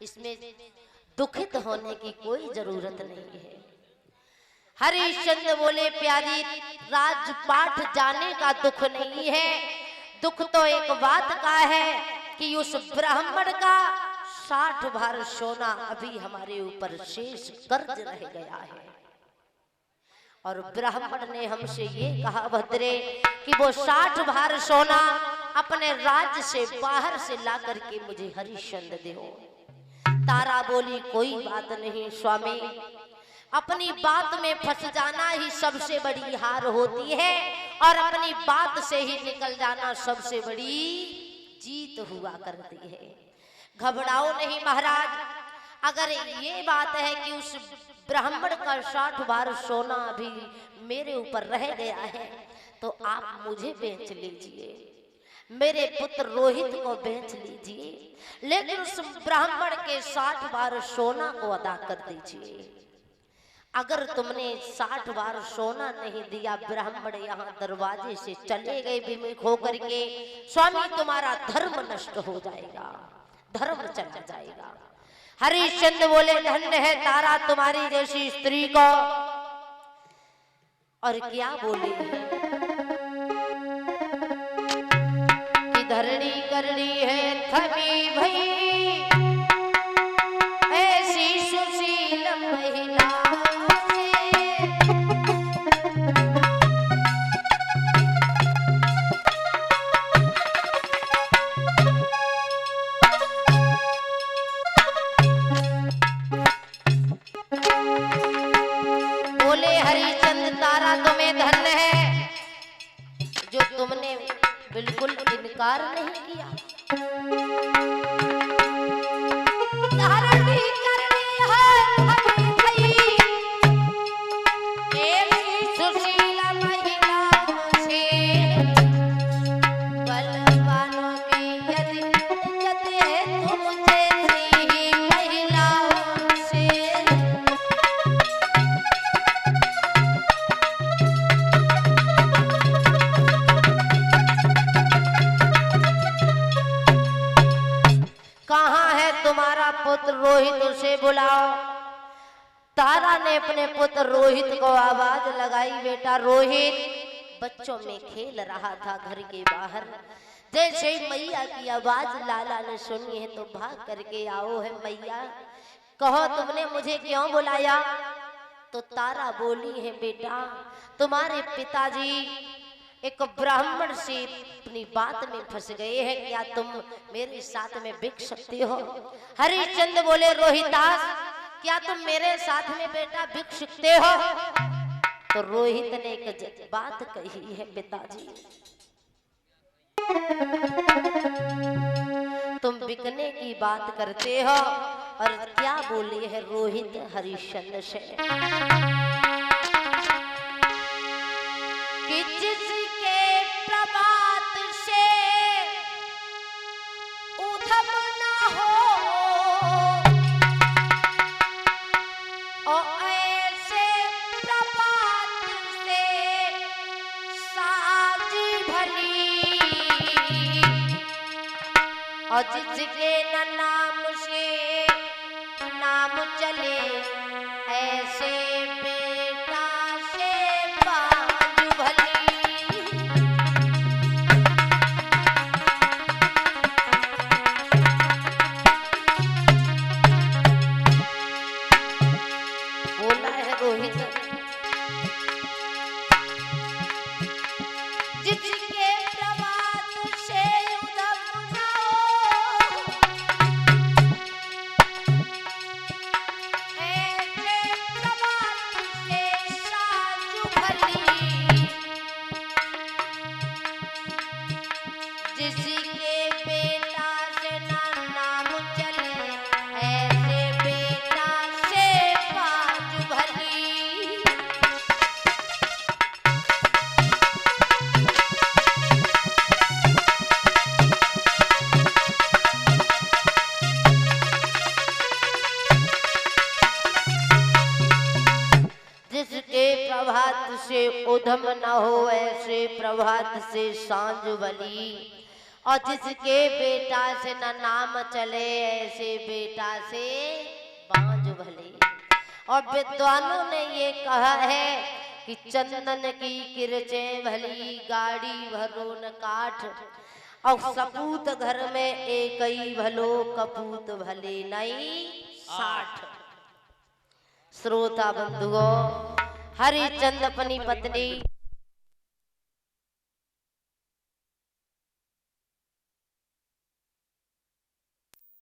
इसमें दुखित होने की कोई जरूरत नहीं है। हरिश्चंद्र बोले प्यारी राजपाट जाने का दुख नहीं है, दुख तो एक बात का है कि उस ब्राह्मण का 60 भार सोना अभी हमारे ऊपर शेष कर्ज रह गया है। और ब्राह्मण ने हमसे ये कहा भद्रे कि वो 60 भार सोना अपने राज्य से बाहर से ला करके मुझे हरिश्चंद्र दो। तारा बोली कोई बात नहीं स्वामी, अपनी बात में फंस जाना ही सबसे बड़ी हार होती है और अपनी बात से ही निकल जाना सबसे बड़ी जीत हुआ करती है। घबराओ नहीं महाराज, अगर ये बात है कि उस ब्राह्मण का 60 भार सोना अभी मेरे ऊपर रह गया है तो आप मुझे बेच लीजिए, मेरे पुत्र रोहित को बेच लीजिए, लेकिन उस ब्राह्मण के 60 भार सोना को अदा कर दीजिए। अगर तुमने 60 बार सोना नहीं दिया, ब्राह्मण यहाँ दरवाजे से चले गए विमुख होकर के, स्वामी तुम्हारा धर्म नष्ट हो जाएगा, धर्म चला जाएगा। हरिश्चंद्र बोले धन्य है तारा तुम्हारी जैसी स्त्री को। और क्या बोले कि धरणी करनी है थमी भई ऐसी सुशील महिला, जो तुमने बिल्कुल इनकार नहीं किया। धरणी करनी है हमें भई ऐसी सुशील महिला से, बलवानों की यदि इज्जत है तुम जैसी महिलाओं से। कहाँ है तुम्हारा पुत्र रोहित, उसे बुलाओ। तारा ने अपने पुत्र रोहित को आवाज लगाई, बेटा रोहित बच्चों में खेल रहा था घर के बाहर। जैसे ही मैया की आवाज लाला ने सुनी है तो भाग करके आओ है मैया, कहो तुमने मुझे क्यों बुलाया। तो तारा बोली है बेटा तुम्हारे पिताजी एक ब्राह्मण से अपनी बात में फंस गए हैं, क्या तुम मेरे साथ में बिक सकती हो। हरिश्चंद्र बोले रोहितास क्या तुम मेरे साथ में बेटा बिक सकते हो। तो रोहित ने एक बात कही है पिताजी, तुम बिकने की बात करते हो। और क्या बोले है रोहित हरिश्चंद्र से कि जिसके प्रभात से उधम ना हो और ऐसे प्रभात से साज भली, और जिसके न नाम से नाम चले ऐसे बेटा से बाजू भली। बोला है रोहित जिसके प्रभात से उधम ना हो ऐसे प्रभात से साजु भली, जिसके बेटा से ना नाम चले ऐसे बेटा से बाजू भली। जिसके प्रभात से उधम न हो ऐसे प्रभात से सांझ भली, और जिसके बेटा से न नाम चले ऐसे बेटा से बांझ भले। और विद्वानों ने ये कहा है कि चंदन की किरचें भली गाड़ी भरो न काठ, और सपूत घर में एक ही भलो कपूत भले नहीं 60। श्रोता बंधुओं, हरिचंद अपनी पत्नी